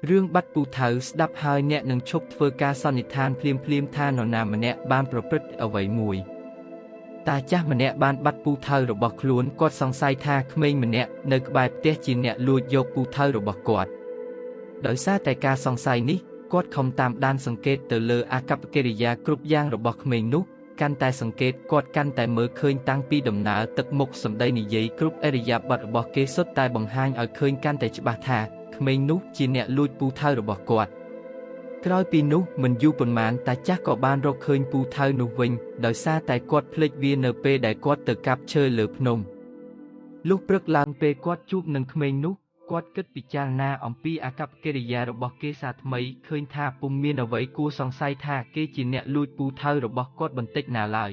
រឿងបាត់ពូថៅស្ដាប់ហើយអ្នកនឹងឈប់ធ្វើការសន្និដ្ឋានភ្លាមថានរណាម្នាក់បានប្រព្រឹត្តអ្វីមួយតាចាស់ម្នាក់បានបាត់ពូថៅរបស់ខ្លួនគាត់សង្ស័យថាក្មេងម្នាក់នៅក្បែរផ្ទះជាអ្នកលួចយកពូថៅរបស់គាត់ដោយសារតែការសង្ស័យនេះគាត់ខំតាមដានសង្កេតទៅលើអាកប្បកិរិយាគ្រប់យ៉ាងរបស់ក្មេងនោះកាន់តែសង្កេតគាត់កាន់តែមើលឃើញតាំងពីដំណើរទឹកមុខសម្ដីនិយាយគ្រប់ឥរិយាបថរបស់គេសុទ្ធតែបង្ហាញឲ្យឃើញកាន់តែច្បាស់ថាក្មេងនោះជាអ្នកលួចពូថៅរបស់គាត់ក្រោយពីនោះមិនយូរប៉ុន្មានតាចាស់ក៏បានរកឃើញពូថៅនោះវិញដោយសារតែគាត់ភ្លេចវានៅពេលដែលគាត់ទៅកាប់ឈើលើភ្នំលុះព្រឹកឡើងពេលគាត់ជួបនឹងក្មេងនោះគាត់គិតពិចារណាអំពីអាកប្បកិរិយារបស់គេសាថ្មីឃើញថាពុំមានអ្វីគួរសង្ស័យថាគេជាអ្នកលួចពូថៅរបស់គាត់បន្តិចណាឡើយ